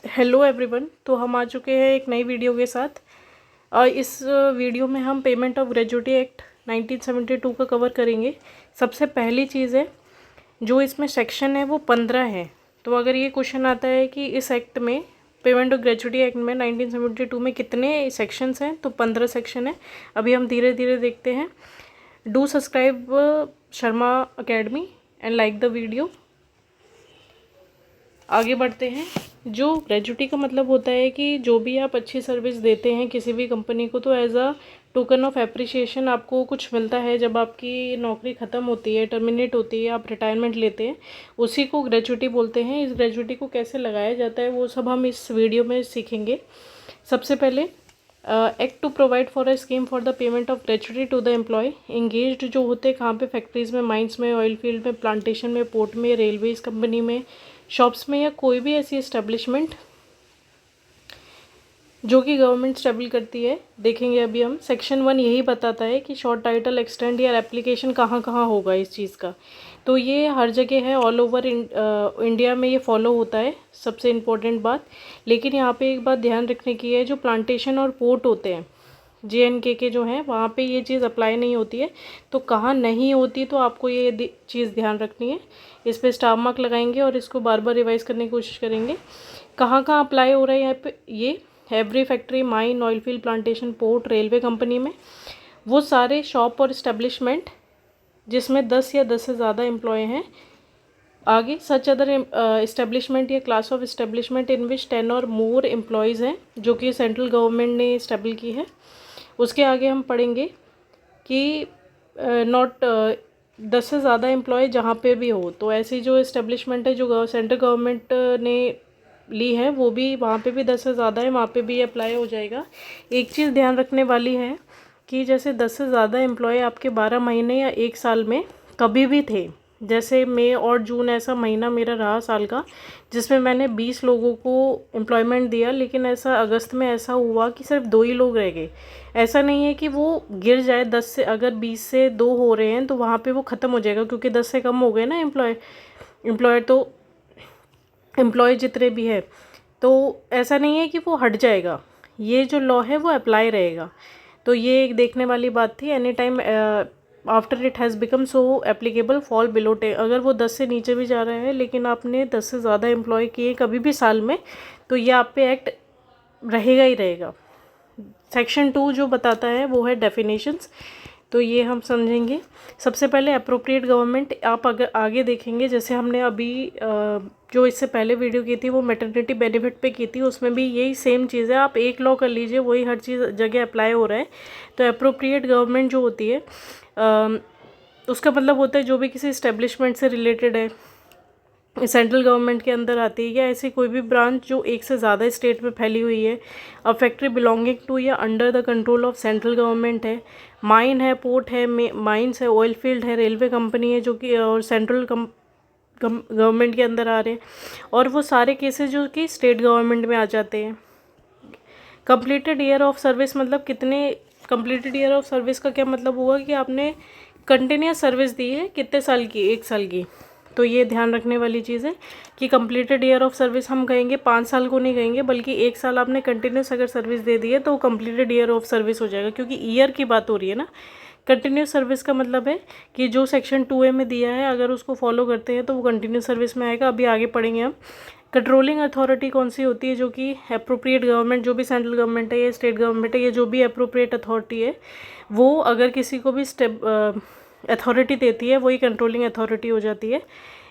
Hello everyone. तो हम आ चुके हैं एक नई वीडियो के साथ। इस वीडियो में हम पेमेंट ऑफ ग्रेजुएटी एक्ट 1972 का कवर करेंगे। सबसे पहली चीज़ है, जो इसमें सेक्शन है वो 15 है। तो अगर ये क्वेश्चन आता है कि इस एक्ट में, पेमेंट ऑफ ग्रेजुएटी एक्ट में 1972 में कितने सेक्शंस हैं, तो 15 सेक्शन है। अभी हम धीरे धीरे देखते हैं। Do subscribe Sharma academy and like the video. आगे बढ़ते हैं। जो ग्रेजुटी का मतलब होता है कि जो भी आप अच्छी सर्विस देते हैं किसी भी कंपनी को, तो as a token of appreciation आपको कुछ मिलता है। जब आपकी नौकरी ख़त्म होती है, टर्मिनेट होती है, आप रिटायरमेंट लेते हैं, उसी को ग्रेजुटी बोलते हैं। इस ग्रेजुटी को कैसे लगाया जाता है वो सब हम इस वीडियो में सीखेंगे। सबसे पहले act to provide for a scheme for the payment of gratuity to the employee engaged, जो होते हैं कहाँ पे, फैक्ट्रीज़ में, माइंस में, ऑयल फील्ड में, प्लांटेशन में, पोर्ट में, रेलवेज कंपनी में, शॉप्स में, या कोई भी ऐसी इस्टेब्लिशमेंट जो कि गवर्नमेंट स्टेबल करती है। देखेंगे अभी हम। सेक्शन 1 यही बताता है कि शॉर्ट टाइटल एक्सटेंड या एप्लीकेशन कहाँ कहाँ होगा इस चीज़ का। तो ये हर जगह है, ऑल ओवर इंडिया में ये फॉलो होता है, सबसे इम्पोर्टेंट बात। लेकिन यहाँ पे एक बात ध्यान रखने की है, जो प्लांटेशन और पोर्ट होते हैं JNK के जो हैं, वहाँ पे ये चीज़ अप्लाई नहीं होती है। तो कहाँ नहीं होती, तो आपको ये चीज़ ध्यान रखनी है। इस पर स्टार मार्क लगाएंगे और इसको बार बार रिवाइज करने की कोशिश करेंगे। कहाँ कहाँ अप्लाई हो रहा है यहाँ पे, ये every factory, mine, oil field, plantation, port, railway company में, वो सारे शॉप और इस्टेब्लिशमेंट जिसमें 10 या 10 से ज़्यादा एम्प्लॉय हैं। आगे, सच अदर इस्टेब्लिशमेंट या क्लास ऑफ इस्टेब्लिशमेंट इन विच 10 और मोर एम्प्लॉयज़ हैं, जो कि सेंट्रल गवर्नमेंट ने इस्टेबल की है। उसके आगे हम पढ़ेंगे कि नॉट 10 से ज़्यादा एम्प्लॉय जहाँ पे भी हो, तो ऐसी जो इस्टेब्लिशमेंट है जो सेंट्रल गवर्नमेंट ने ली है, वो भी वहाँ पे भी 10 से ज़्यादा है, वहाँ पे भी अप्लाई हो जाएगा। एक चीज़ ध्यान रखने वाली है कि जैसे 10 से ज़्यादा एम्प्लॉय आपके 12 महीने या 1 साल में कभी भी थे, जैसे मई और जून ऐसा महीना मेरा रहा साल का, जिसमें मैंने 20 लोगों को एम्प्लॉयमेंट दिया, लेकिन ऐसा अगस्त में ऐसा हुआ कि सिर्फ 2 ही लोग रह गए। ऐसा नहीं है कि वो गिर जाए 10 से, अगर 20 से 2 हो रहे हैं तो वहाँ पे वो ख़त्म हो जाएगा, क्योंकि 10 से कम हो गए ना एम्प्लॉय तो एम्प्लॉय जितने भी है, तो ऐसा नहीं है कि वो हट जाएगा। ये जो लॉ है वो अप्लाई रहेगा। तो ये एक देखने वाली बात थी। Any time after it has become so applicable fall below 10, अगर वो 10 से नीचे भी जा रहा है लेकिन आपने 10 से ज़्यादा एम्प्लॉय किए कभी भी साल में, तो ये आप पे एक्ट रहेगा ही रहेगा। सेक्शन 2 जो बताता है वो है डेफिनेशंस, तो ये हम समझेंगे। सबसे पहले अप्रोप्रिएट गवर्नमेंट, आप अगर आगे देखेंगे, जैसे हमने अभी जो इससे पहले वीडियो की थी वो मैटरनिटी बेनिफिट पे की थी, उसमें भी यही सेम चीज़ है। आप एक लॉ कर लीजिए, वही हर चीज़ जगह अप्लाई हो रहा है। तो अप्रोप्रिएट गवर्नमेंट जो होती है, उसका मतलब होता है जो भी किसी इस्टेब्लिशमेंट से रिलेटेड है, सेंट्रल गवर्नमेंट के अंदर आती है, या ऐसी कोई भी ब्रांच जो एक से ज़्यादा स्टेट में फैली हुई है। अब फैक्ट्री बिलोंगिंग टू या under the control of central government है, माइन है, पोर्ट है, माइंस है, ऑयल फील्ड है, रेलवे कंपनी है, जो कि और सेंट्रल गवर्नमेंट के अंदर आ रहे हैं, और वो सारे केसेस जो कि स्टेट गवर्नमेंट में आ जाते हैं। कंप्लीटेड ईयर ऑफ सर्विस, मतलब कितने, कंप्लीटेड ईयर ऑफ सर्विस का क्या मतलब हुआ कि आपने कंटिन्यूस सर्विस दी है, कितने साल की, 1 साल की। तो ये ध्यान रखने वाली चीज़ है कि कंप्लीटेड ईयर ऑफ सर्विस हम कहेंगे 5 साल को नहीं कहेंगे, बल्कि 1 साल आपने कंटिन्यूस अगर सर्विस दे दी है तो कंप्लीटेड ईयर ऑफ सर्विस हो जाएगा, क्योंकि ईयर की बात हो रही है ना। कंटिन्यूस सर्विस का मतलब है कि जो सेक्शन 2A में दिया है, अगर उसको फॉलो करते हैं तो वो कंटिन्यूस सर्विस में आएगा। अभी आगे पढ़ेंगे हम। कंट्रोलिंग अथॉरिटी कौन सी होती है, जो कि अप्रोप्रिएट गवर्नमेंट, जो भी सेंट्रल गवर्नमेंट है या स्टेट गवर्नमेंट है, या जो भी अप्रोप्रिएट अथॉरिटी है, वो अगर किसी को भी अथॉरिटी देती है, वही कंट्रोलिंग अथॉरिटी हो जाती है।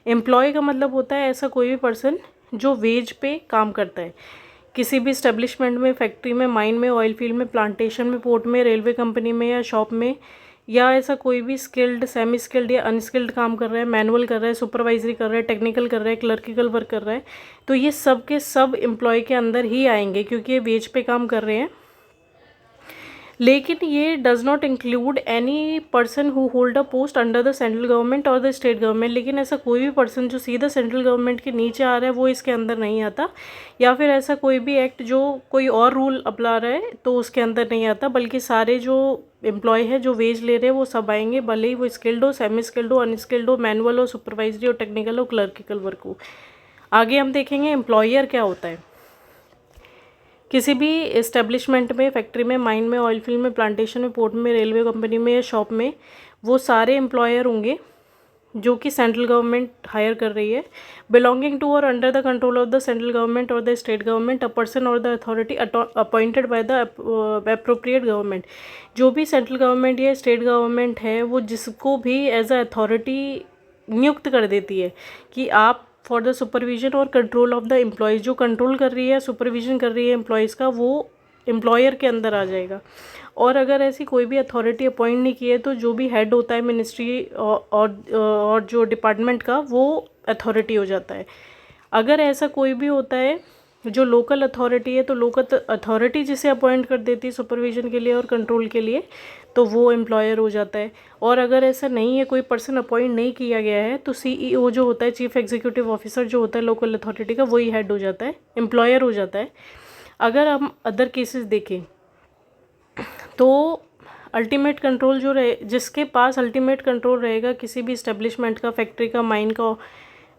एम्प्लॉय का मतलब होता है ऐसा कोई भी पर्सन जो वेज पे काम करता है किसी भी इस्टेब्लिशमेंट में, फैक्ट्री में, माइन में, ऑयल फील्ड में, प्लांटेशन में, पोर्ट में, रेलवे कंपनी में, या शॉप में, या ऐसा कोई भी स्किल्ड, सेमी स्किल्ड या अनस्किल्ड काम कर रहा है, मैनुअल कर रहा है, सुपरवाइजरी कर रहा है, टेक्निकल कर रहा है, क्लर्किकल वर्क कर रहा है, तो ये सब के सब एम्प्लॉय के अंदर ही आएंगे, क्योंकि ये वेज पे काम कर रहे हैं। लेकिन ये does not include any person who hold a post under the central government और द स्टेट गवर्नमेंट, लेकिन ऐसा कोई भी पर्सन जो सीधा सेंट्रल गवर्नमेंट के नीचे आ रहा है वो इसके अंदर नहीं आता, या फिर ऐसा कोई भी एक्ट जो कोई और रूल अपना रहा है तो उसके अंदर नहीं आता, बल्कि सारे जो एम्प्लॉय है जो वेज ले रहे हैं वो सब आएंगे, भले ही वो स्किल्ड हो, सेमी स्किल्ड हो, अनस्किल्ड हो, मैनुअल हो, सुपरवाइजरी हो, टेक्निकल हो, क्लर्किकल वर्क हो। आगे हम देखेंगे एम्प्लॉयर क्या होता है। किसी भी इस्टेब्लिशमेंट में, फैक्ट्री में, माइन में, ऑयल फील्ड में, प्लांटेशन में, पोर्ट में, रेलवे कंपनी में या शॉप में, वो सारे एम्प्लॉयर होंगे जो कि सेंट्रल गवर्नमेंट हायर कर रही है, बिलोंगिंग टू और under the control of the central government और the state government, a person और the authority appointed by the appropriate government. जो भी सेंट्रल गवर्नमेंट या स्टेट गवर्नमेंट है वो जिसको भी एज अ अथॉरिटी नियुक्त कर देती है कि आप फॉर द सुपरविजन और कंट्रोल ऑफ द एम्प्लॉयज़, जो कंट्रोल कर रही है, सुपरविजन कर रही है एम्प्लॉयज़ का, वो एम्प्लॉयर के अंदर आ जाएगा। और अगर ऐसी कोई भी अथॉरिटी अपॉइंट नहीं की है तो जो भी हेड होता है मिनिस्ट्री और जो डिपार्टमेंट का, वो अथॉरिटी हो जाता है। अगर ऐसा कोई भी होता है जो लोकल अथॉरिटी है, तो लोकल अथॉरिटी जिसे अपॉइंट कर देती है सुपरविजन के लिए और कंट्रोल के लिए, तो वो एम्प्लॉयर हो जाता है। और अगर ऐसा नहीं है, कोई पर्सन अपॉइंट नहीं किया गया है, तो CEO जो होता है, चीफ एग्जीक्यूटिव ऑफिसर जो होता है लोकल अथॉरिटी का, वही हेड हो जाता है, एम्प्लॉयर हो जाता है। अगर हम अदर केसेस देखें तो अल्टीमेट कंट्रोल जो रहे, जिसके पास अल्टीमेट कंट्रोल रहेगा किसी भी इस्टेब्लिशमेंट का, फैक्ट्री का, माइन का,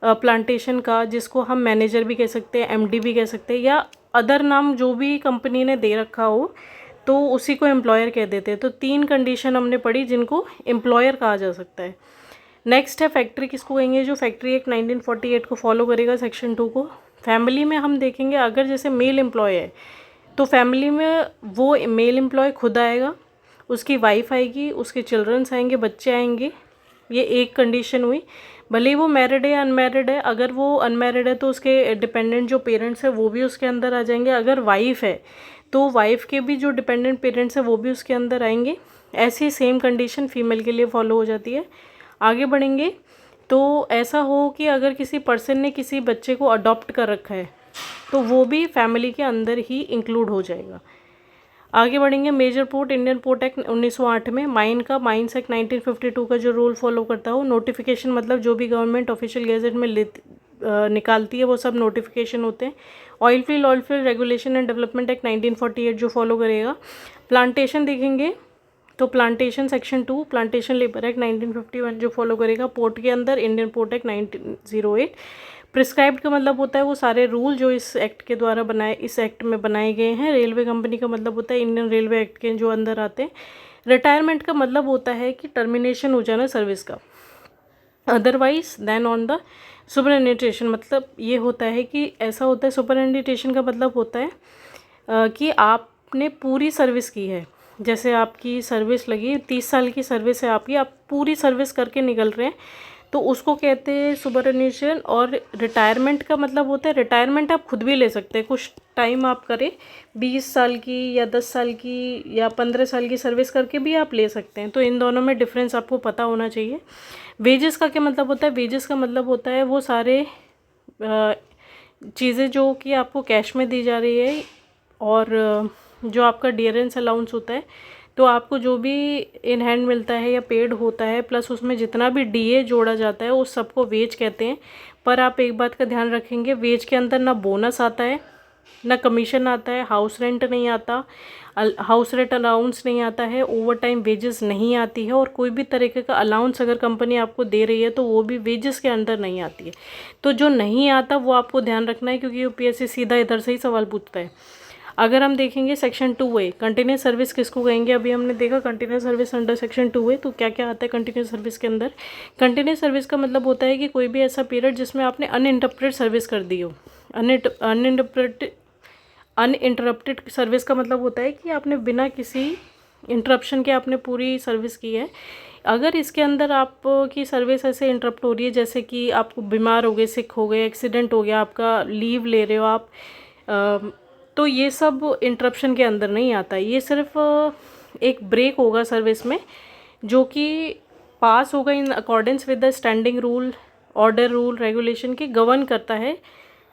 प्लांटेशन का, जिसको हम मैनेजर भी कह सकते हैं, MD भी कह सकते हैं, या अदर नाम जो भी कंपनी ने दे रखा हो, तो उसी को एम्प्लॉयर कह देते हैं। तो 3 कंडीशन हमने पढ़ी जिनको एम्प्लॉयर कहा जा सकता है। नेक्स्ट है फैक्ट्री, किसको कहेंगे? जो फैक्ट्री एक्ट 1948 को फॉलो करेगा, सेक्शन 2 को। फैमिली में हम देखेंगे, अगर जैसे मेल एम्प्लॉय है तो फैमिली में वो मेल एम्प्लॉय खुद आएगा, उसकी वाइफ आएगी, उसके चिल्ड्रंस आएंगे, बच्चे आएंगे। ये एक कंडीशन हुई। भले ही वो मैरिड है या अनमैरिड है, अगर वो अनमैरिड है तो उसके डिपेंडेंट जो पेरेंट्स हैं वो भी उसके अंदर आ जाएंगे। अगर वाइफ है तो वाइफ के भी जो डिपेंडेंट पेरेंट्स हैं वो भी उसके अंदर आएंगे। ऐसी सेम कंडीशन फीमेल के लिए फॉलो हो जाती है। आगे बढ़ेंगे तो ऐसा हो कि अगर किसी पर्सन ने किसी बच्चे को अडॉप्ट कर रखा है तो वो भी फैमिली के अंदर ही इंक्लूड हो जाएगा। आगे बढ़ेंगे, major port, Indian port act 1908 में, माइन का, माइंस एक्ट 1952 का जो रूल फॉलो करता हो। नोटिफिकेशन मतलब जो भी गवर्नमेंट ऑफिशियल गैजेट में निकालती है वो सब नोटिफिकेशन होते हैं। Oil field regulation and development act 1948 जो फॉलो करेगा। प्लांटेशन देखेंगे तो plantation section 2, plantation labour act 1951 जो फॉलो करेगा। पोर्ट के अंदर इंडियन पोर्ट एक्ट 1908। प्रिस्क्राइब्ड का मतलब होता है वो सारे रूल जो इस एक्ट के द्वारा इस एक्ट में बनाए गए हैं। रेलवे कंपनी का मतलब होता है इंडियन रेलवे एक्ट के जो अंदर आते हैं। रिटायरमेंट का मतलब होता है कि टर्मिनेशन हो जाना सर्विस का, अदरवाइज देन ऑन द सुपरिटेंडेंटेशन। मतलब ये होता है कि ऐसा होता है, सुपरिटेंडेंटेशन का मतलब होता है कि आपने पूरी सर्विस की है। जैसे आपकी सर्विस लगी 30 साल की सर्विस है आपकी, आप पूरी सर्विस करके निकल रहे हैं, तो उसको कहते हैं सुपरिटेंडेंटेशन। और रिटायरमेंट का मतलब होता है, रिटायरमेंट आप खुद भी ले सकते हैं, कुछ टाइम आप करें, 20 साल की या 10 साल की या 15 साल की सर्विस करके भी आप ले सकते हैं। तो इन दोनों में डिफरेंस आपको पता होना चाहिए। वेजेस का क्या मतलब होता है? वेजेस का मतलब होता है वो सारे चीज़ें जो कि आपको कैश में दी जा रही है, और जो आपका डियरेंस अलाउंस होता है, तो आपको जो भी इन हैंड मिलता है या पेड होता है, प्लस उसमें जितना भी DA जोड़ा जाता है उस सबको वेज कहते हैं। पर आप एक बात का ध्यान रखेंगे, वेज के अंदर ना बोनस आता है, ना कमीशन आता है, हाउस रेंट नहीं आता, हाउस रेंट अलाउंस नहीं आता है, ओवर टाइम वेजेस नहीं आती है, और कोई भी तरीके का अलाउंस अगर कंपनी आपको दे रही है तो वो भी वेजेस के अंदर नहीं आती है। तो जो नहीं आता वो आपको ध्यान रखना है, क्योंकि UPSC सीधा इधर से ही सवाल पूछता है। अगर हम देखेंगे सेक्शन 2A, कंटिन्यूस सर्विस किसको कहेंगे? अभी हमने देखा continuous service under section 2A, तो क्या क्या आता है कंटिन्यूस सर्विस के अंदर? कंटिन्यूस सर्विस का मतलब होता है कि कोई भी ऐसा पीरियड जिसमें आपने अनइंटरप्टेड सर्विस कर दी हो। अनइंटरप्टेड सर्विस का मतलब होता है कि आपने बिना किसी इंटरप्शन के आपने पूरी सर्विस की है। अगर इसके अंदर आपकी सर्विस ऐसे इंटरप्ट हो रही है, जैसे कि आप बीमार हो गए, सिक हो गए, एक्सीडेंट हो गया, आपका लीव ले रहे हो आप, तो ये सब इंटरप्शन के अंदर नहीं आता। ये सिर्फ एक ब्रेक होगा सर्विस में, जो कि पास होगा in accordance with the standing rule, order, rule, regulation के गवर्न करता है।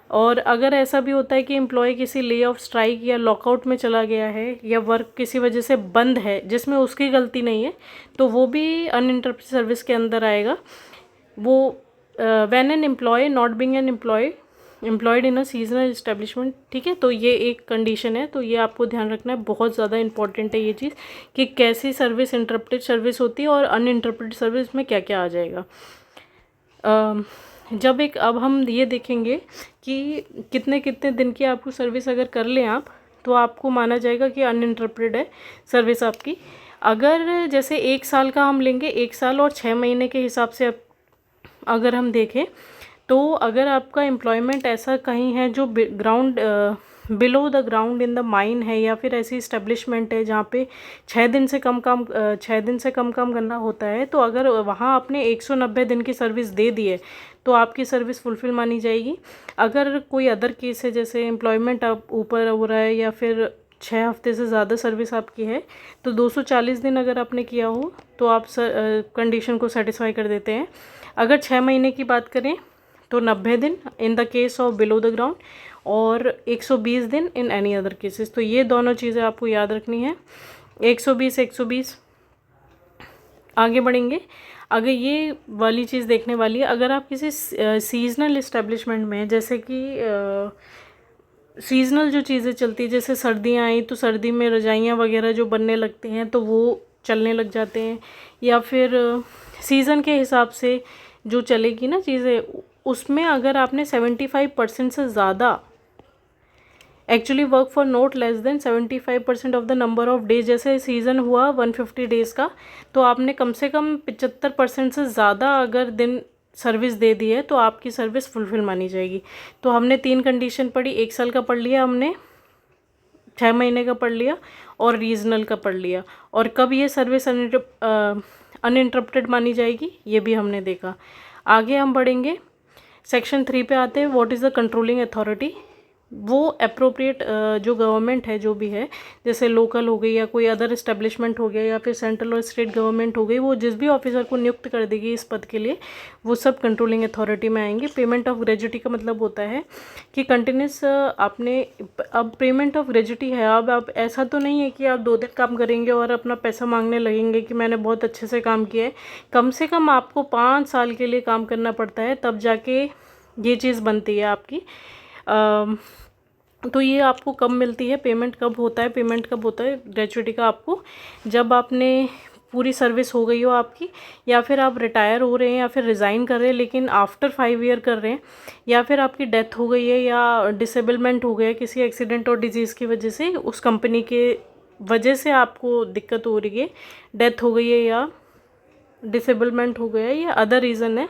और अगर ऐसा भी होता है कि एम्प्लॉय किसी ले ऑफ, स्ट्राइक या लॉकआउट में चला गया है, या वर्क किसी वजह से बंद है जिसमें उसकी गलती नहीं है, तो वो भी अनइंटरप्टेड सर्विस के अंदर आएगा। वो when an employee not being an employed in a seasonal establishment, ठीक है। तो ये एक कंडीशन है, तो ये आपको ध्यान रखना है, बहुत ज़्यादा इंपॉर्टेंट है ये चीज़ कि कैसी सर्विस इंटरप्टेड सर्विस होती है और अनइंटरप्टेड सर्विस में क्या क्या आ जाएगा। अब हम ये देखेंगे कि कितने कितने दिन की आपको सर्विस अगर कर लें आप, तो आपको माना जाएगा कि अनइंटरप्टेड है सर्विस आपकी। अगर जैसे 1 साल का हम लेंगे, 1 साल और 6 महीने के हिसाब से अगर हम देखें, तो अगर आपका एम्प्लॉयमेंट ऐसा कहीं है जो ground below the ground in the mine है, या फिर ऐसी इस्टेब्लिशमेंट है जहाँ पे 6 दिन से कम काम करना होता है, तो अगर वहाँ आपने 190 दिन की सर्विस दे दी है तो आपकी सर्विस फुलफिल मानी जाएगी। अगर कोई अदर केस है, जैसे एम्प्लॉयमेंट आप ऊपर हो रहा है या फिर 6 हफ्ते से ज़्यादा सर्विस आपकी है, तो 240 दिन अगर आपने किया हो तो आप कंडीशन को सेटिस्फाई कर देते हैं। अगर 6 महीने की बात करें तो 90 दिन इन the case of below the ground, और 120 दिन इन एनी अदर केसेस। तो ये दोनों चीज़ें आपको याद रखनी है, 120। आगे बढ़ेंगे, अगर ये वाली चीज़ देखने वाली है, अगर आप किसी सीजनल इस्टेब्लिशमेंट में, जैसे कि सीजनल जो चीज़ें चलती है, जैसे सर्दियाँ आई तो सर्दी में रजाइयाँ वगैरह जो बनने लगती हैं तो वो चलने लग जाते हैं, या फिर सीज़न के हिसाब से जो चलेगी ना चीज़ें, उसमें अगर आपने 75% से ज़्यादा actually work for not less then 75% of the number of days, जैसे सीज़न हुआ 150 डेज़ का, तो आपने कम से कम 75% से ज़्यादा अगर दिन सर्विस दे दी है तो आपकी सर्विस फुलफिल मानी जाएगी। तो हमने 3 कंडीशन पढ़ी, 1 साल का पढ़ लिया हमने, 6 महीने का पढ़ लिया और रीजनल का पढ़ लिया, और कब ये सर्विस अनइंटरप्टेड मानी जाएगी ये भी हमने देखा। आगे हम बढ़ेंगे, सेक्शन 3 पे आते हैं, what is the controlling authority. वो अप्रोप्रिएट जो गवर्नमेंट है, जो भी है, जैसे लोकल हो गई या कोई अदर इस्टेब्लिशमेंट हो गया या फिर सेंट्रल और स्टेट गवर्नमेंट हो गई, वो जिस भी ऑफिसर को नियुक्त कर देगी इस पद के लिए, वो सब कंट्रोलिंग अथॉरिटी में आएंगे। पेमेंट ऑफ ग्रेजुटी का मतलब होता है कि कंटिन्यूस आपने, अब पेमेंट ऑफ ग्रेजुटी है, अब आप ऐसा तो नहीं है कि आप 2 दिन काम करेंगे और अपना पैसा मांगने लगेंगे कि मैंने बहुत अच्छे से काम किया है। कम से कम आपको 5 साल के लिए काम करना पड़ता है, तब जाके ये चीज़ बनती है आपकी। तो ये आपको कब मिलती है, पेमेंट कब होता है, ग्रेजुटी का आपको जब आपने पूरी सर्विस हो गई हो आपकी, या फिर आप रिटायर हो रहे हैं या फिर रिज़ाइन कर रहे हैं लेकिन आफ्टर 5 ईयर कर रहे हैं, या फिर आपकी डेथ हो गई है या डिसेबलमेंट हो गया किसी एक्सीडेंट और डिजीज़ की वजह से, उस कंपनी के वजह से आपको दिक्कत हो रही है, डेथ हो गई है या डिसेबलमेंट हो गया है या अदर रीज़न है,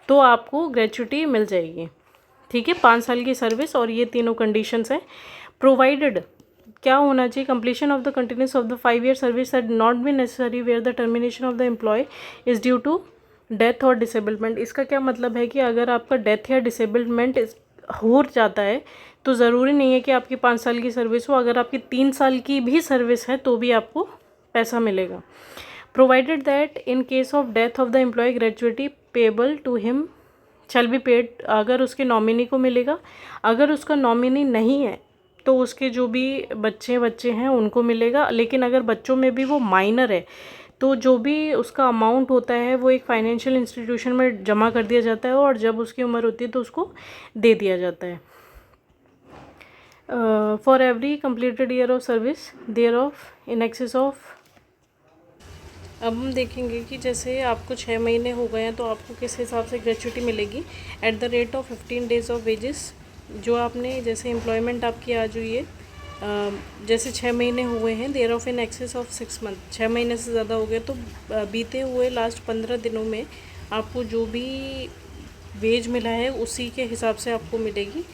तो आपको ग्रेजुटी मिल जाएगी। ठीक है, 5 साल की सर्विस और ये तीनों कंडीशंस हैं। प्रोवाइडेड क्या होना चाहिए, completion of the continuous of the 5 year service had not been necessary where the termination of the employee is due to death और डिसेबलमेंट। इसका क्या मतलब है कि अगर आपका डेथ या डिसेबलमेंट हो जाता है तो ज़रूरी नहीं है कि आपकी 5 साल की सर्विस हो, अगर आपकी 3 साल की भी सर्विस है तो भी आपको पैसा मिलेगा। Provided that in case of death of the employee gratuity payable to him shall be paid, अगर उसके नॉमिनी को मिलेगा, अगर उसका नॉमिनी नहीं है तो उसके जो भी बच्चे हैं उनको मिलेगा, लेकिन अगर बच्चों में भी वो माइनर है तो जो भी उसका अमाउंट होता है वो एक फाइनेंशियल इंस्टीट्यूशन में जमा कर दिया जाता है, और जब उसकी उम्र होती है तो उसको दे दिया जाता है। For every completed year of service there of in excess of, अब हम देखेंगे कि जैसे आपको 6 महीने हो गए हैं तो आपको किस हिसाब से ग्रेजुटी मिलेगी। At the rate of 15 days of wages, जो आपने जैसे एम्प्लॉयमेंट आपकी आज हुई है, जैसे 6 महीने हुए हैं, there of in excess of 6 month, 6 महीने से ज़्यादा हो गए, तो बीते हुए लास्ट 15 दिनों में आपको जो भी वेज मिला है उसी के हिसाब से आपको मिलेगी।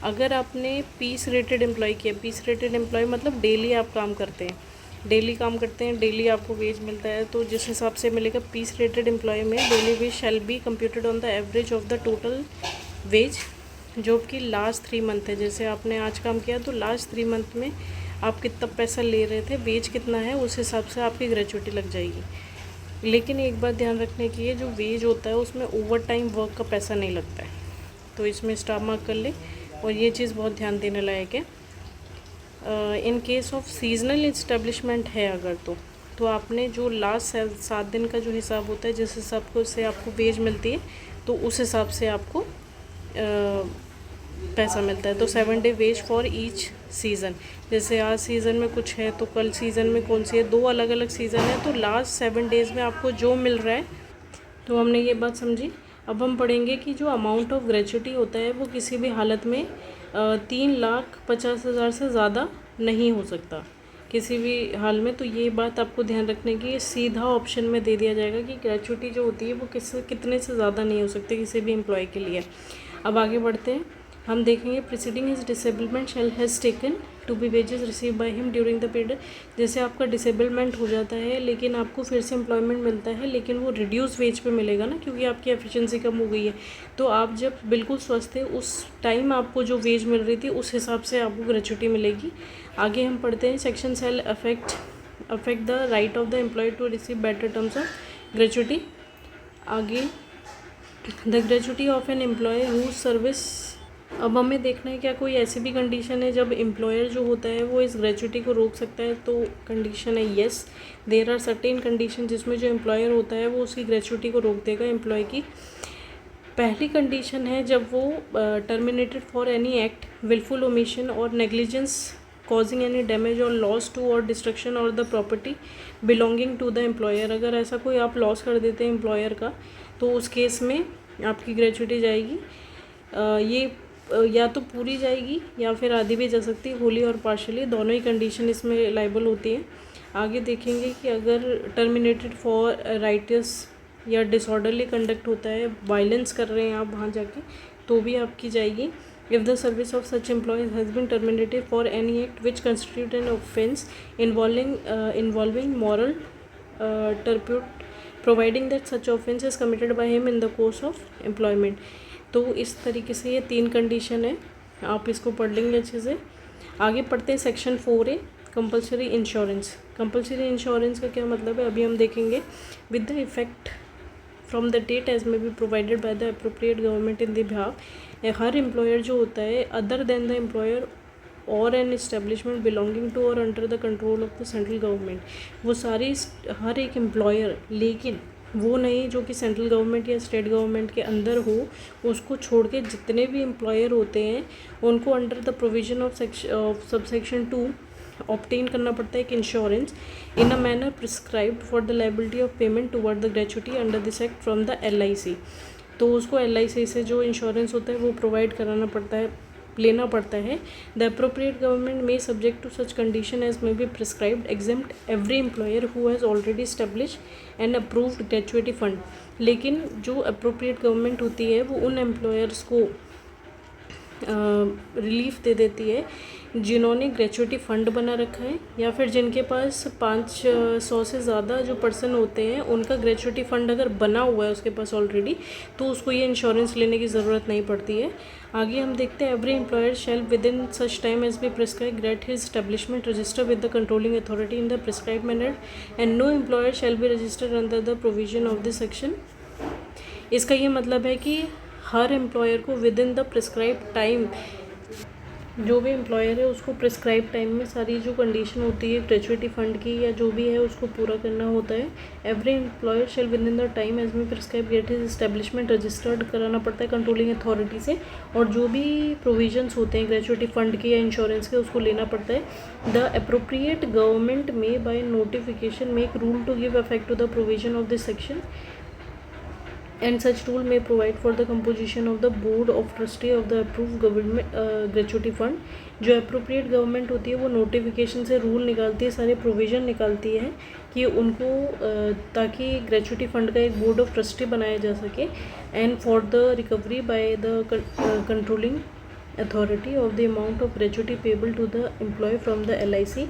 अगर आपने पीस रेटेड एम्प्लॉय किया, पीस रेटेड एम्प्लॉय मतलब डेली आप काम करते हैं, डेली आपको वेज मिलता है, तो जिस हिसाब से मिलेगा पीस रेटेड एम्प्लॉय में, daily wage shall be computed on the average of the total wage, जो कि लास्ट 3 मंथ है। जैसे आपने आज काम किया तो लास्ट 3 मंथ में आप कितना पैसा ले रहे थे, वेज कितना है, उस हिसाब से आपकी ग्रेजुटी लग जाएगी। लेकिन एक बात ध्यान रखने की है, जो वेज होता है उसमें ओवर टाइम वर्क का पैसा नहीं लगता है, तो इसमें स्टार मार्क कर ले, और ये चीज़ बहुत ध्यान देने लायक है। इन केस ऑफ सीजनल इस्टेब्लिशमेंट है अगर, तो आपने जो लास्ट 7 दिन का जो हिसाब होता है, जिस हिसाब से आपको वेज मिलती है तो उस हिसाब से आपको पैसा मिलता है। तो 7 day ways for each season, जैसे आज सीज़न में कुछ है तो कल सीज़न में कौन सी है, 2 अलग अलग सीज़न है, तो लास्ट 7 डेज़ में आपको जो मिल रहा है, तो हमने ये बात समझी। अब हम पढ़ेंगे कि जो अमाउंट ऑफ ग्रेजुटी होता है वो किसी भी हालत में 3,50,000 से ज़्यादा नहीं हो सकता किसी भी हाल में। तो ये बात आपको ध्यान रखने की, सीधा ऑप्शन में दे दिया जाएगा कि ग्रेचुइटी जो होती है वो कितने से ज़्यादा नहीं हो सकती किसी भी एम्प्लॉय के लिए। अब आगे बढ़ते हैं, हम देखेंगे preceding his disablement shall has taken to be wages receive by him during the period. जैसे आपका डिसेबलमेंट हो जाता है लेकिन आपको फिर से एम्प्लॉयमेंट मिलता है, लेकिन वो रिड्यूस वेज पे मिलेगा ना, क्योंकि आपकी एफिशिएंसी कम हो गई है। तो आप जब बिल्कुल स्वस्थ थे उस टाइम आपको जो वेज मिल रही थी उस हिसाब से आपको ग्रेचुइटी मिलेगी। आगे हम पढ़ते हैं, section shall affect the right of the employee to receive better terms of gratuity. आगे the gratuity of an employee whose service. अब हमें देखना है क्या कोई ऐसी भी कंडीशन है जब एम्प्लॉयर जो होता है वो इस ग्रेचुइटी को रोक सकता है। तो कंडीशन है yes, there are certain condition जिसमें जो एम्प्लॉयर होता है वो उसकी ग्रेचुइटी को रोक देगा एम्प्लॉय की। पहली कंडीशन है जब वो terminated for any act wilful omission or negligence causing any damage or loss to or destruction or the property belonging to the employer. अगर ऐसा कोई आप लॉस कर देते हैं एम्प्लॉयर का तो उस केस में आपकी ग्रेचुइटी जाएगी। ये या तो पूरी जाएगी या फिर आधी भी जा सकती है, होली और पार्शली, दोनों ही कंडीशन इसमें लाइबल होती हैं। आगे देखेंगे कि अगर टर्मिनेटेड फॉर राइटस या डिसऑर्डरली कंडक्ट होता है, वायलेंस कर रहे हैं आप वहाँ जाके, तो भी आपकी जाएगी। If the service of such employees has been terminated for any act which constitute an offence involving moral turpitude providing that such offence is committed by him in the course of employment. तो इस तरीके से ये 3 condition है, आप इसको पढ़ लेंगे अच्छे से। आगे पढ़ते हैं section 4A, compulsory insurance. Compulsory insurance का क्या मतलब है अभी हम देखेंगे। With the effect from the date as may be provided by the appropriate government in the behalf. हर एम्प्लॉयर जो होता है other than the employer or an establishment belonging to और under the control of the central government, वो सारी हर एक employer, लेकिन वो नहीं जो कि सेंट्रल गवर्नमेंट या स्टेट गवर्नमेंट के अंदर हो, उसको छोड़ के जितने भी एम्प्लॉयर होते हैं उनको under the provision of subsection 2 obtain करना पड़ता है एक insurance in a manner prescribed for the liability of payment toward the gratuity under this act from the LIC। तो उसको LIC से जो इंश्योरेंस होता है वो प्रोवाइड कराना पड़ता है, लेना पड़ता है। The appropriate government may subject to such condition as may be prescribed exempt every employer who has already establish and approved gratuity fund. लेकिन जो अप्रोप्रिएट गवर्नमेंट होती है वो उन एम्प्लॉयर्स को रिलीफ दे देती है जिन्होंने ग्रेचुइटी फ़ंड बना रखा है या फिर जिनके पास 500 से ज़्यादा जो पर्सन होते हैं उनका ग्रेचुइटी फ़ंड अगर बना हुआ है उसके पास ऑलरेडी, तो उसको ये इंश्योरेंस लेने की ज़रूरत नहीं पड़ती है। आगे हम देखते हैं, every employer shall within such time as be prescribe great his establishment register with the controlling authority in the prescribe manner and no employer shall be registered under the provision of this section. इसका ये मतलब है कि हर employer को within the prescribe time, जो भी employer है उसको प्रिस्क्राइब टाइम में सारी जो कंडीशन होती है ग्रेचुइटी फ़ंड की या जो भी है उसको पूरा करना होता है। Every employer shall within the time as may prescribe get his establishment registered कराना पड़ता है कंट्रोलिंग अथॉरिटी से, और जो भी प्रोविजंस होते हैं ग्रेचुइटी फ़ंड के या इंश्योरेंस के उसको लेना पड़ता है। The appropriate government may by notification make rule to give effect to the provision of this section and such rule may provide for the composition of the board of trustee of the approved government gratuity fund। जो appropriate government होती है वो notification से rule निकालती है, सारे provision निकालती है कि उनको ताकि gratuity fund का एक board of trustee बनाया जा सके and for the recovery by the controlling authority of the amount of gratuity payable to the employee from the LIC।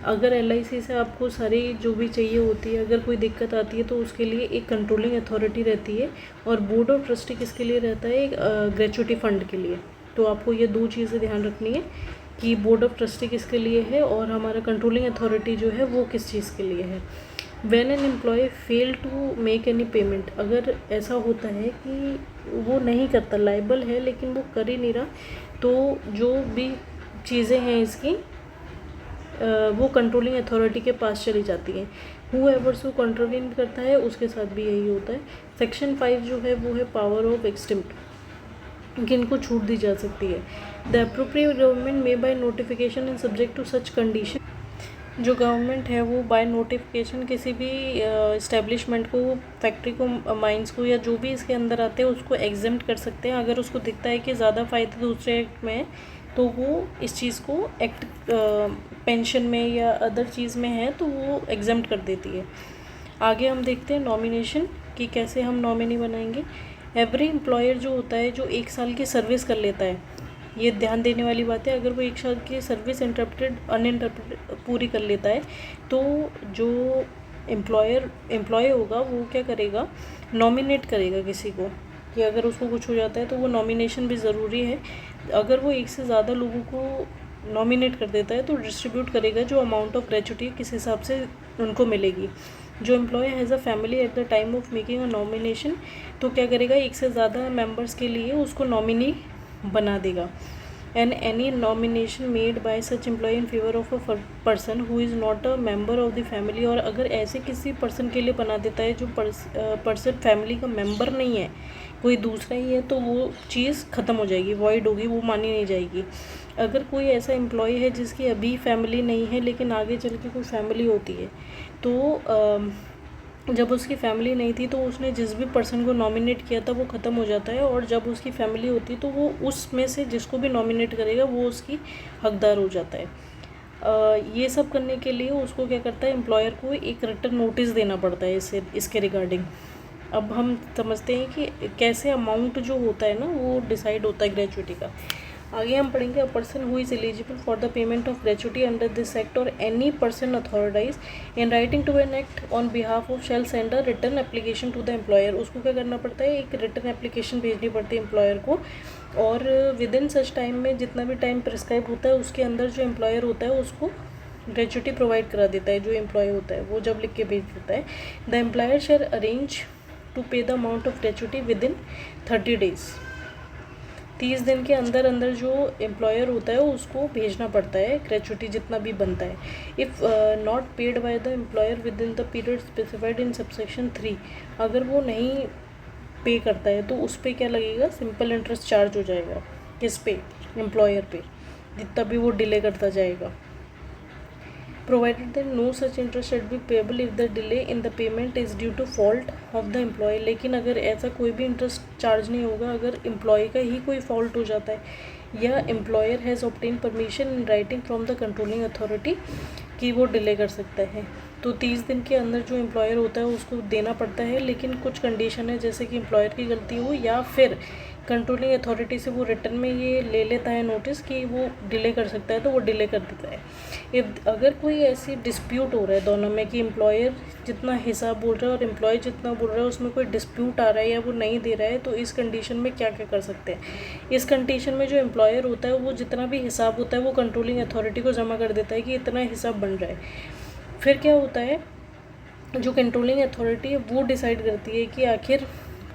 अगर LIC से आपको सारी जो भी चाहिए होती है, अगर कोई दिक्कत आती है तो उसके लिए एक कंट्रोलिंग अथॉरिटी रहती है, और बोर्ड ऑफ ट्रस्टी किसके लिए रहता है, ग्रेचुइटी फ़ंड के लिए। तो आपको ये 2 चीज़ें ध्यान रखनी है कि बोर्ड ऑफ ट्रस्टी किसके लिए है और हमारा कंट्रोलिंग अथॉरिटी जो है वो किस चीज़ के लिए है। When an employ fail to make any payment, अगर ऐसा होता है कि वो नहीं करता, लाइबल है लेकिन वो कर ही नहीं रहा, तो जो भी चीज़ें हैं इसकी वो कंट्रोलिंग अथॉरिटी के पास चली जाती हैं। हूएवर्स को कंट्रोलिंग करता है उसके साथ भी यही होता है। सेक्शन 5 जो है वो है पावर ऑफ एक्सटेम्प्ट, किनको छूट दी जा सकती है। The appropriate government may by notification and subject to such condition. जो गवर्नमेंट है वो बाय नोटिफिकेशन किसी भी इस्टेब्लिशमेंट को, फैक्ट्री को, माइंस को या जो भी इसके अंदर आते हैं उसको एग्जेम्प्ट कर सकते हैं। अगर उसको दिखता है कि ज़्यादा फ़ायदे दूसरे एक्ट में तो वो इस चीज़ को एक्ट पेंशन में या अदर चीज़ में है तो वो एग्जम्प्ट कर देती है। आगे हम देखते हैं नॉमिनेशन कि कैसे हम नॉमिनी बनाएंगे। एवरी एम्प्लॉयर जो होता है जो 1 साल की सर्विस कर लेता है, ये ध्यान देने वाली बात है, अगर वो 1 साल की सर्विस अनइंटरप्टेड पूरी कर लेता है तो जो एम्प्लॉय होगा वो क्या करेगा, नॉमिनेट करेगा किसी को, कि अगर उसको कुछ हो जाता है तो वो नॉमिनेशन भी ज़रूरी है। अगर वो 1 से ज़्यादा लोगों को नॉमिनेट कर देता है तो डिस्ट्रीब्यूट करेगा जो अमाउंट ऑफ ग्रेच्युटी किस हिसाब से उनको मिलेगी। जो employ has a family at the time of making a nomination, तो क्या करेगा, 1 से ज़्यादा मेंबर्स के लिए उसको नॉमिनी बना देगा। And any nomination made by such employ in favour of a person who is not a member of the family, और अगर ऐसे किसी पर्सन के लिए बना देता है जो पर्सन फैमिली का मेंबर नहीं है, कोई दूसरा ही है, तो वो चीज़ ख़त्म हो जाएगी, वॉइड होगी, वो मानी नहीं जाएगी। अगर कोई ऐसा एम्प्लॉय है जिसकी अभी फैमिली नहीं है लेकिन आगे चल के कोई फैमिली होती है, तो जब उसकी फैमिली नहीं थी तो उसने जिस भी पर्सन को नॉमिनेट किया था वो ख़त्म हो जाता है, और जब उसकी फैमिली होती तो वो उसमें से जिसको भी नॉमिनेट करेगा वो उसकी हकदार हो जाता है। ये सब करने के लिए उसको क्या करता है, एम्प्लॉयर को एक रिटन नोटिस देना पड़ता है इसके रिगार्डिंग। अब हम समझते हैं कि कैसे अमाउंट जो होता है ना वो डिसाइड होता है ग्रेच्युटी का। आगे हम पढ़ेंगे, a person who is eligible for the payment of gratuity under this act or any person authorise in writing to an act on behalf of shall send a written application to the employer. उसको क्या करना पड़ता है, एक written application भेजनी पड़ती है employer को, और विद इन सच टाइम में, जितना भी टाइम प्रिस्क्राइब होता है उसके अंदर जो एम्प्लॉयर होता है उसको ग्रेच्युटी प्रोवाइड करा देता है। जो एम्प्लॉय होता है वो जब लिख के भेज देता है, the employer shall arrange to pay the amount of gratuity within 30 days। 30 दिन के अंदर अंदर जो एम्प्लॉयर होता है उसको भेजना पड़ता है ग्रेच्युटी जितना भी बनता है। If not paid by the employer with in the period specified in subsection 3, अगर वो नहीं पे करता है तो उस पर क्या लगेगा, सिंपल इंटरेस्ट चार्ज हो जाएगा। किस पे, एम्प्लॉयर पे, जितना भी वो डिले करता जाएगा। provided that no such interest should be payable if the delay in the payment is due to fault of the employee। लेकिन अगर ऐसा कोई भी इंटरेस्ट चार्ज नहीं होगा अगर एम्प्लॉय का ही कोई फॉल्ट हो जाता है या employer has obtain permission in writing from the controlling authority कि वो डिले कर सकता है। तो 30 दिन के अंदर जो एम्प्लॉयर होता है उसको देना पड़ता है, लेकिन कुछ कंडीशन है, जैसे कि एम्प्लॉयर की गलती हो या फिर कंट्रोलिंग अथॉरिटी से वो रिटर्न में ये ले लेता है नोटिस कि वो डिले कर सकता है तो वो डिले कर देता है। अगर कोई ऐसी डिस्प्यूट हो रहा है दोनों में कि एम्प्लॉयर जितना हिसाब बोल रहा है और एम्प्लॉय जितना बोल रहा है उसमें कोई डिस्प्यूट आ रहा है या वो नहीं दे रहा है, तो इस कंडीशन में क्या क्या कर सकते हैं। इस कंडीशन में जो एम्प्लॉयर होता है वो जितना भी हिसाब होता है वो कंट्रोलिंग अथॉरिटी को जमा कर देता है कि इतना हिसाब बन रहा है। फिर क्या होता है, जो कंट्रोलिंग अथॉरिटी है वो डिसाइड करती है कि आखिर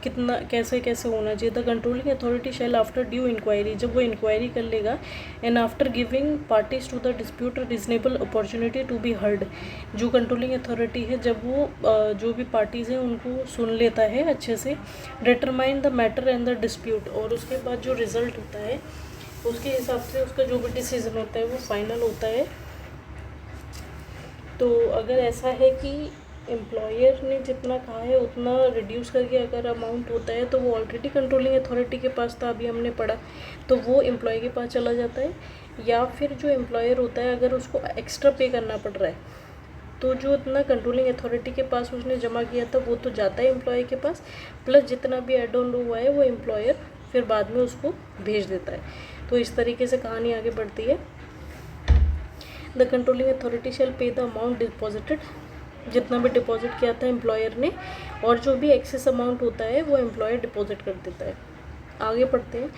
कितना कैसे कैसे होना चाहिए। The controlling authority shall after due inquiry, जब वो इंक्वायरी कर लेगा, and after giving parties to the dispute reasonable opportunity to be heard, जो कंट्रोलिंग अथॉरिटी है जब वो जो भी पार्टीज़ हैं उनको सुन लेता है अच्छे से, determine the matter and the dispute, और उसके बाद जो रिज़ल्ट होता है उसके हिसाब से उसका जो भी डिसीजन होता है वो फाइनल होता है। तो अगर ऐसा है कि एम्प्लॉयर ने जितना कहा है उतना रिड्यूस करके अगर अमाउंट होता है तो वो ऑलरेडी कंट्रोलिंग अथॉरिटी के पास था, अभी हमने पढ़ा, तो वो एम्प्लॉय के पास चला जाता है। या फिर जो एम्प्लॉयर होता है अगर उसको एक्स्ट्रा पे करना पड़ रहा है तो जो इतना कंट्रोलिंग अथॉरिटी के पास उसने जमा किया था वो तो जाता है एम्प्लॉय के पास, प्लस जितना भी एड ऑन हुआ है वो एम्प्लॉयर फिर बाद में उसको भेज देता है। तो इस तरीके से कहानी आगे बढ़ती है। द कंट्रोलिंग अथॉरिटी शैल पे द अमाउंट डिपॉजिटेड, जितना भी डिपॉजिट किया था एम्प्लॉयर ने, और जो भी एक्सेस अमाउंट होता है वो एम्प्लॉयर डिपॉजिट कर देता है। आगे पढ़ते हैं।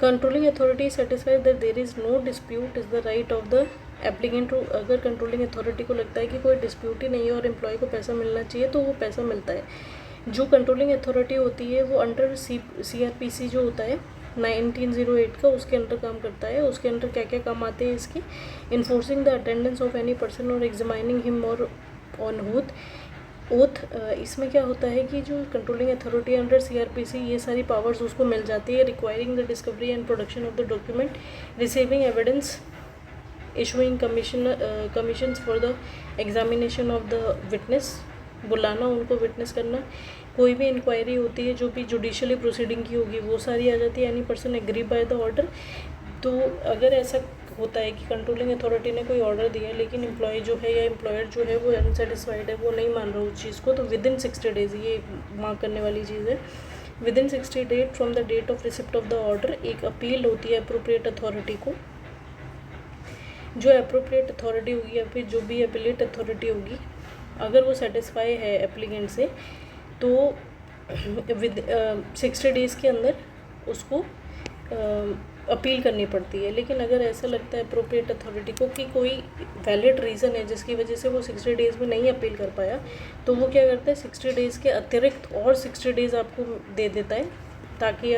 Controlling authority satisfied that there is no dispute is the right of the applicant to, अगर कंट्रोलिंग अथॉरिटी को लगता है कि कोई डिस्प्यूट ही नहीं है और एम्प्लॉय को पैसा मिलना चाहिए तो वो पैसा मिलता है। जो कंट्रोलिंग अथॉरिटी होती है वो अंडर CRPC जो होता है 1908 का, उसके अंडर काम करता है। उसके अंडर क्या क्या काम आते हैं इसके, enforcing the attendance of any person और एग्जामिनिंग हिम और ऑन ओथ। इसमें क्या होता है कि जो कंट्रोलिंग अथॉरिटी अंडर CRPC ये सारी पावर्स उसको मिल जाती है। Requiring the discovery and production of the document, receiving evidence, issuing commissions for the examination of the witness, बुलाना उनको विटनेस करना। कोई भी इंक्वायरी होती है जो भी जुडिशियली प्रोसीडिंग की होगी वो सारी आ जाती है। Any person aggrieved by the order, तो अगर ऐसा होता है कि कंट्रोलिंग अथॉरिटी ने कोई ऑर्डर दिया है लेकिन एम्प्लॉय जो है या एम्प्लॉयर जो है वो अनसेटिस्फाइड है, वो नहीं मान रहा उस चीज़ को, तो विद इन 60 डेज़, ये मार्क करने वाली चीज़ है, within 60 days from the date of receipt of the order एक अपील होती है अप्रोप्रिएट अथॉरिटी को। जो अप्रोप्रिएट अथॉरिटी होगी या फिर जो भी अपीलेट अथॉरिटी होगी, अगर वो सेटिस्फाई है एप्लीकेंट से, तो विद 60 डेज़ के अंदर उसको अपील करनी पड़ती है। लेकिन अगर ऐसा लगता है अप्रोप्रिएट अथॉरिटी को कि कोई वैलिड रीज़न है जिसकी वजह से वो 60 डेज़ में नहीं अपील कर पाया, तो वो क्या करता है 60 डेज़ के अतिरिक्त और 60 डेज़ आपको दे देता है ताकि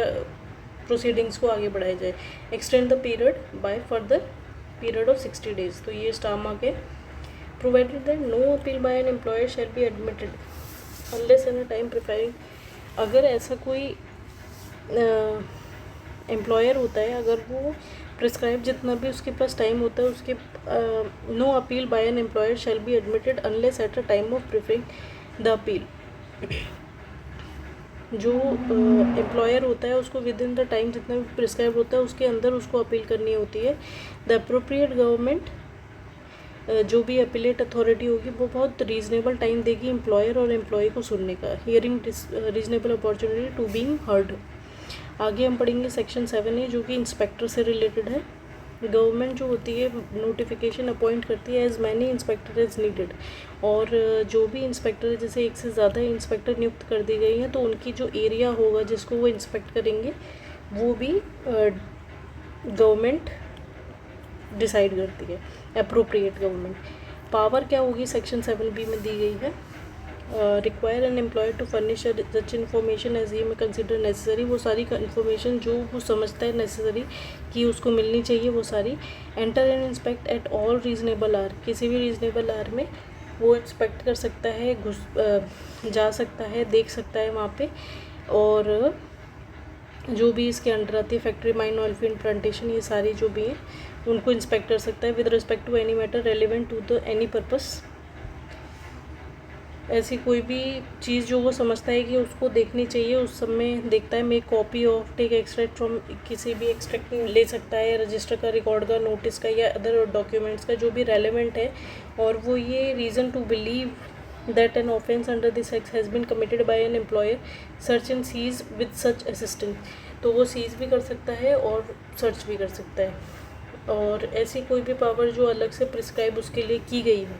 प्रोसीडिंग्स को आगे बढ़ाया जाए। Extend the period by further period of 60 days, तो ये स्टार मार्क है। Provided that no appeal by an employer shall be admitted unless in a time preferring. अगर ऐसा कोई एम्प्लॉयर होता है, अगर वो प्रिस्क्राइब जितना भी उसके पास टाइम होता है उसके no appeal by an employer shall be admitted unless at a time of preferring the appeal. जो एम्प्लॉयर होता है उसको विद इन द टाइम जितना भी प्रिस्क्राइब होता है उसके अंदर उसको अपील करनी होती है। द अप्रोप्रिएट गवर्नमेंट, जो भी अपीलेट अथॉरिटी होगी, वो बहुत रीजनेबल टाइम देगी एम्प्लॉयर और एम्प्लॉय को सुनने का, hearing reasonable opportunity to being heard. आगे हम पढ़ेंगे सेक्शन 7 है जो कि इंस्पेक्टर से रिलेटेड है। गवर्नमेंट जो होती है नोटिफिकेशन अपॉइंट करती है as many inspector is needed, और जो भी इंस्पेक्टर है, जैसे एक से ज़्यादा इंस्पेक्टर नियुक्त कर दी गई हैं, तो उनकी जो एरिया होगा जिसको वो इंस्पेक्ट करेंगे वो भी गवर्नमेंट डिसाइड करती है, अप्रोप्रिएट गवर्नमेंट। पावर क्या होगी सेक्शन 7B में दी गई है। Require an employer to furnish such information as he may consider necessary, वो सारी इन्फॉर्मेशन जो वो समझता है नेसेसरी कि उसको मिलनी चाहिए वो सारी। Enter and inspect at all reasonable are, किसी भी रीजनेबल आर में वो इंस्पेक्ट कर सकता है, जा सकता है, देख सकता है वहाँ पे। और जो भी इसके अंडर आती है factory, mine, oil field, plantation, ये सारी जो भी हैं उनको इंस्पेक्ट कर सकता है with respect to any matter relevant to the any purpose. ऐसी कोई भी चीज़ जो वो समझता है कि उसको देखनी चाहिए उस समय देखता है। Make copy of, take extract from, किसी भी एक्सट्रैक्ट ले सकता है, रजिस्टर का, रिकॉर्ड का, नोटिस का या अदर डॉक्यूमेंट्स का जो भी रेलेवेंट है। और वो ये reason to believe that an offence under this act has been committed by an employer, search and seize with such assistant, तो वो सीज भी कर सकता है और सर्च भी कर सकता है। और ऐसी कोई भी पावर जो अलग से प्रिस्क्राइब उसके लिए की गई हो।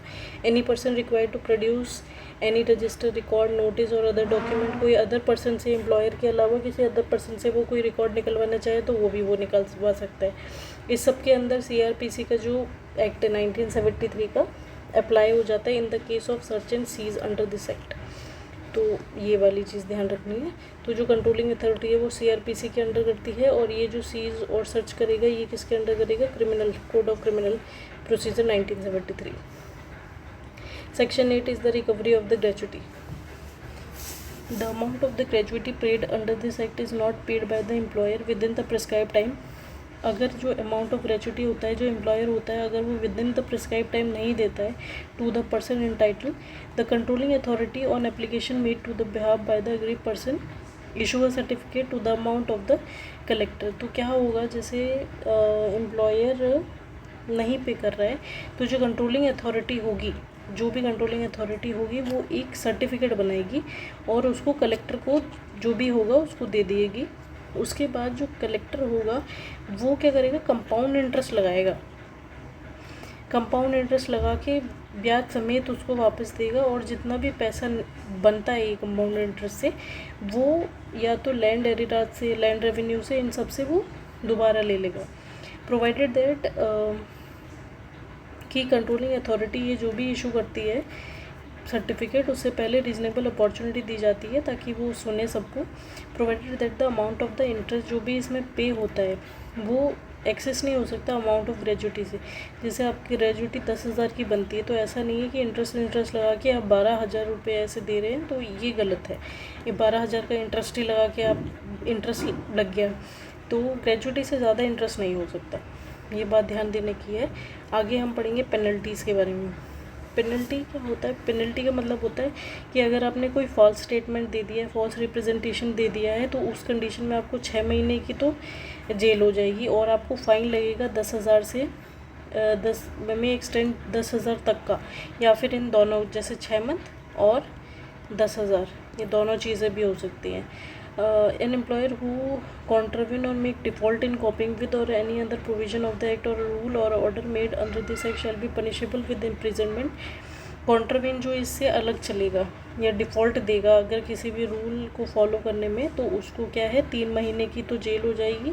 Any person required to produce any register, record, notice or other document, कोई अदर पर्सन से, एम्प्लॉयर के अलावा किसी अदर पर्सन से वो कोई रिकॉर्ड निकलवाना चाहे तो वो भी वो निकलवा सकता है। इस सब के अंदर CRPC का जो एक्ट है 1973 का अप्लाई हो जाता है in the case of search and seize under this act. तो ये वाली चीज़ ध्यान रखनी है। तो जो कंट्रोलिंग अथॉरिटी है वो CRPC के अंडर करती है, और ये जो सीज और सर्च करेगा ये किसके अंडर करेगा, criminal code of criminal procedure 1973। Section 8 is the recovery of the gratuity. The amount of the gratuity paid under this act is not paid by the employer within the prescribed time. अगर जो amount of gratuity होता है जो employer होता है, अगर वो within the prescribe time नहीं देता है to the person entitle, the controlling authority on application made to the behalf by the aggrieved person issue a certificate to the amount of the collector. तो क्या होगा, जैसे employer नहीं पे कर रहा है तो जो कंट्रोलिंग अथॉरिटी होगी, जो भी कंट्रोलिंग अथॉरिटी होगी वो एक सर्टिफिकेट बनाएगी और उसको कलेक्टर को जो भी होगा उसको दे देगी। उसके बाद जो कलेक्टर होगा वो क्या करेगा, कंपाउंड इंटरेस्ट लगाएगा, कंपाउंड इंटरेस्ट लगा के ब्याज समेत उसको वापस देगा, और जितना भी पैसा बनता है ये कंपाउंड इंटरेस्ट से वो या तो लैंड एरिटाज से, लैंड रेवेन्यू से, इन सब से वो दोबारा ले लेगा। प्रोवाइडेड दैट कि कंट्रोलिंग अथॉरिटी ये जो भी इशू करती है सर्टिफिकेट, उससे पहले रीजनेबल अपॉर्चुनिटी दी जाती है ताकि वो सुने सबको। Provided that the amount of the interest जो भी इसमें पे होता है वो एक्सेस नहीं हो सकता अमाउंट ऑफ ग्रेजुटी से। जैसे आपकी ग्रेजुटी 10,000 की बनती है तो ऐसा नहीं है कि इंटरेस्ट लगा के आप 12,000 रुपये ऐसे दे रहे हैं, तो ये गलत है। ये 12,000 का इंटरेस्ट ही लगा के आप, इंटरेस्ट लग गया तो ग्रेजुटी से ज़्यादा इंटरेस्ट नहीं हो सकता, ये बात ध्यान देने की है। आगे हम पढ़ेंगे पेनल्टीज़ के बारे में। पेनल्टी क्या होता है? पेनल्टी का मतलब होता है कि अगर आपने कोई फॉल्स स्टेटमेंट दे दिया है, फॉल्स रिप्रेजेंटेशन दे दिया है, तो उस कंडीशन में आपको 6 महीने की तो जेल हो जाएगी और आपको फ़ाइन लगेगा 10,000 से 10 में एक्सटेंड 10,000 तक का, या फिर इन दोनों जैसे 6 मंथ और 10,000, ये दोनों चीज़ें भी हो सकती हैं। An employer who contravene or make default in copying with or any other provision of the act or rule or order made under this act shall be punishable with imprisonment. कॉन्ट्रावेन जो इससे अलग चलेगा या डिफ़ॉल्ट देगा अगर किसी भी rule को फॉलो करने में, तो उसको क्या है 3 महीने की तो जेल हो जाएगी,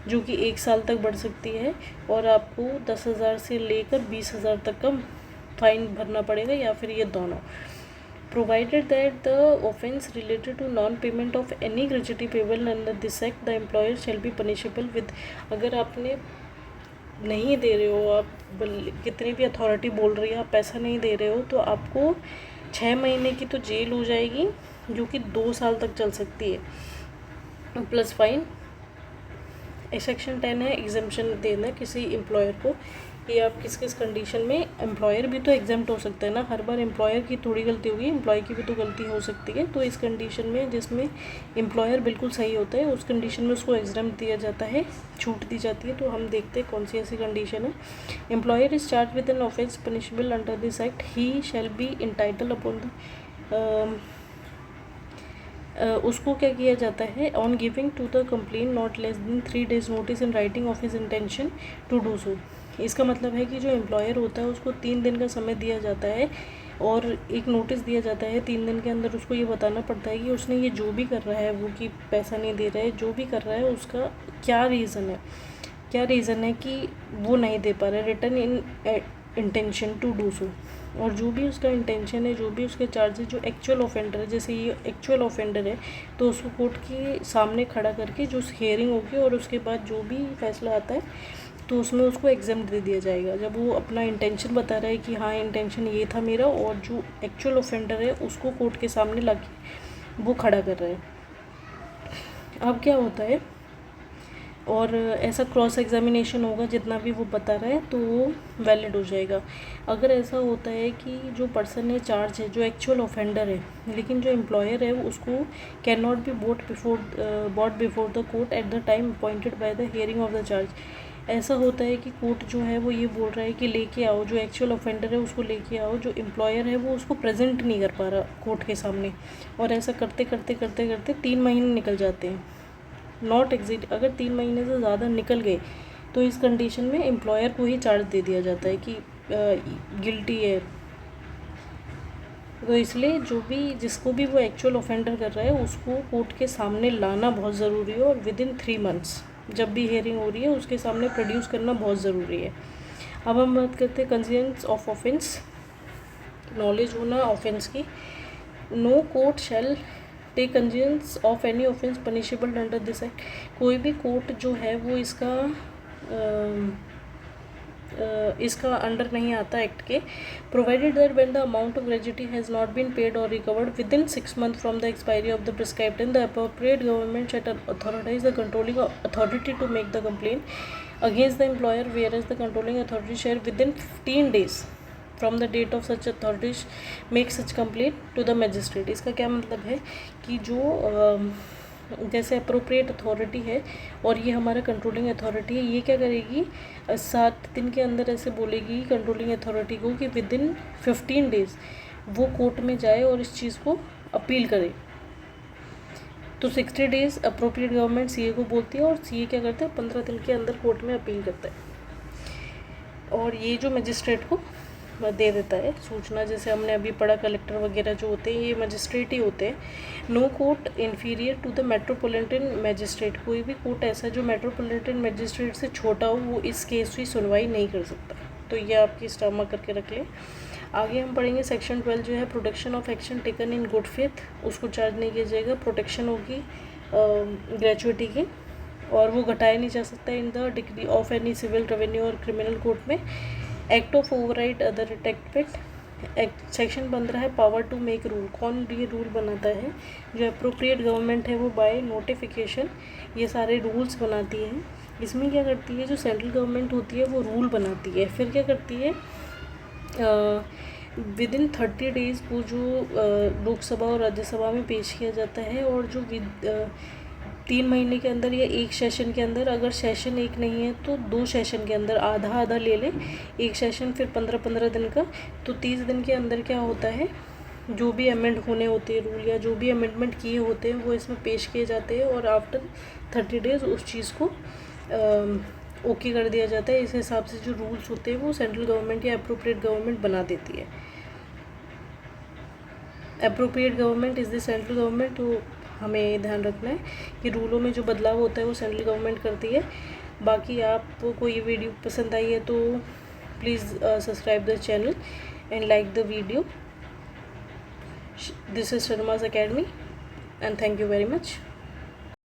जो कि 1 साल तक बढ़ सकती है, और आपको 10,000 से लेकर 20,000 तक का फाइन भरना पड़ेगा, या फिर ये दोनों। Provided that the offence related to non-payment of any gratuity payable under this act, the employer shall be punishable with, अगर आपने नहीं दे रहे हो, आप कितनी भी अथॉरिटी बोल रही है आप पैसा नहीं दे रहे हो, तो आपको 6 महीने की तो जेल हो जाएगी, जो कि 2 साल तक चल सकती है, प्लस फाइन। सेक्शन 10 है एग्जाम्पशन देना किसी एम्प्लॉयर को, कि आप किस किस कंडीशन में, एम्प्लॉयर भी तो एग्जाम्प्ट हो सकता है ना, हर बार एम्प्लॉयर की थोड़ी गलती होगी, एम्प्लॉय की भी तो गलती हो सकती है। तो इस कंडीशन में जिसमें एम्प्लॉयर बिल्कुल सही होता है, उस कंडीशन में उसको एग्जाम्प्ट दिया जाता है, छूट दी जाती है। तो हम देखते हैं कौन सी ऐसी कंडीशन है। Employer is charge with an offence punishable under this act, he shall be entitle upon the, उसको क्या किया जाता है, on giving to the complain not less than 3 days notice in writing of his intention to do so. इसका मतलब है कि जो एम्प्लॉयर होता है उसको 3 दिन का समय दिया जाता है और एक नोटिस दिया जाता है। 3 दिन के अंदर उसको ये बताना पड़ता है कि उसने ये जो भी कर रहा है, वो कि पैसा नहीं दे रहा है, जो भी कर रहा है उसका क्या रीज़न है, क्या रीज़न है कि वो नहीं दे पा रहा है, return in intention to do so, और जो भी उसका इंटेंशन है, जो भी उसके चार्जेस, जो एक्चुअल ऑफेंडर है, जैसे ये एक्चुअल ऑफेंडर है तो उसको कोर्ट के सामने खड़ा करके जो हियरिंग होगी और उसके बाद जो भी फैसला आता है तो उसमें उसको एग्जाम्प्ट दे दिया जाएगा, जब वो अपना इंटेंशन बता रहा है कि हाँ इंटेंशन ये था मेरा, और जो एक्चुअल ऑफेंडर है उसको कोर्ट के सामने ला के वो खड़ा कर रहा है। अब क्या होता है, और ऐसा क्रॉस एग्जामिनेशन होगा, जितना भी वो बता रहा है तो वो वैलिड हो जाएगा। अगर ऐसा होता है कि जो पर्सन है चार्ज है, जो एक्चुअल ऑफेंडर है, लेकिन जो एम्प्लॉयर है उसको can not be bought before the court at the time appointed by the hearing of the charge. ऐसा होता है कि कोर्ट जो है वो ये बोल रहा है कि लेके आओ, जो एक्चुअल ऑफेंडर है उसको लेके आओ, जो एम्प्लॉयर है वो उसको प्रेजेंट नहीं कर पा रहा कोर्ट के सामने, और ऐसा करते करते करते करते 3 महीने निकल जाते हैं, नॉट एग्जिट। अगर 3 महीने से ज़्यादा निकल गए तो इस कंडीशन में एम्प्लॉयर को ही चार्ज दे दिया जाता है कि गिल्टी है। तो इसलिए जो भी जिसको भी वो एक्चुअल ऑफेंडर कर रहा है उसको कोर्ट के सामने लाना बहुत ज़रूरी है, और विद इन 3 months जब भी हियरिंग हो रही है उसके सामने प्रोड्यूस करना बहुत ज़रूरी है। अब हम बात करते हैं कंसियंस ऑफ ऑफेंस, नॉलेज होना ऑफेंस की। No court shall take cognizance of any offence punishable under this act. कोई भी कोर्ट जो है वो इसका अंडर नहीं आता एक्ट के। Provided that when the amount of gratuity has not been paid or recovered within 6 months from the expiry of the prescribed in the appropriate government shall authorise the controlling authority to make the complaint against the employer, whereas the controlling authority shall within 15 days from the date of such authority make such complaint to the magistrate. इसका क्या मतलब है कि जो जैसे appropriate authority है और ये हमारा कंट्रोलिंग अथॉरिटी है, ये क्या करेगी 7 दिन के अंदर ऐसे बोलेगी कंट्रोलिंग अथॉरिटी को कि विद इन 15 days वो कोर्ट में जाए और इस चीज़ को अपील करे। तो 60 days अप्रोप्रिएट गवर्नमेंट सीए को बोलती है, और सीए क्या करता है 15 दिन के अंदर कोर्ट में अपील करता है, और ये जो मजिस्ट्रेट को दे देता है सूचना। जैसे हमने अभी पढ़ा कलेक्टर वगैरह जो होते हैं ये मजिस्ट्रेट ही होते हैं। No court inferior to the metropolitan magistrate, कोई भी कोर्ट ऐसा जो मेट्रोपॉलिटन मैजिस्ट्रेट से छोटा हो वो इस केस की सुनवाई नहीं कर सकता। तो ये आपकी स्टॉमक करके रख लें। आगे हम पढ़ेंगे सेक्शन 12 जो है protection of action taken in good faith, उसको चार्ज नहीं किया जाएगा, प्रोटेक्शन होगी ग्रेचुइटी की, और वो घटाया नहीं जा सकता in the degree of any civil revenue or criminal court में। Act of override other act act section 15 है पावर टू मेक रूल। कौन ये रूल बनाता है? जो अप्रोप्रिएट गवर्नमेंट है वो बाय नोटिफिकेशन ये सारे रूल्स बनाती है। इसमें क्या करती है, जो सेंट्रल गवर्नमेंट होती है वो रूल बनाती है, फिर क्या करती है विद इन 30 डेज़ वो जो लोकसभा और राज्यसभा में पेश किया जाता है, और जो 3 महीने के अंदर या एक सेशन के अंदर, अगर सेशन एक नहीं है तो 2 सेशन के अंदर आधा आधा ले लें, एक सेशन फिर 15-15 दिन का, तो 30 दिन के अंदर क्या होता है, जो भी अमेंड होने होते हैं रूल या जो भी अमेंडमेंट किए होते हैं वो इसमें पेश किए जाते हैं, और आफ्टर 30 डेज़ उस चीज़ को ओके कर दिया जाता है। इस हिसाब से जो रूल्स होते हैं वो सेंट्रल गवर्नमेंट या अप्रोप्रिएट गवर्नमेंट बना देती है। Appropriate government is the central government, तो हमें ध्यान रखना है कि रूलों में जो बदलाव होता है वो सेंट्रल गवर्नमेंट करती है। बाकी आपको ये वीडियो पसंद आई है तो please subscribe the channel and like the video. This is Sharma's Academy and thank you very much.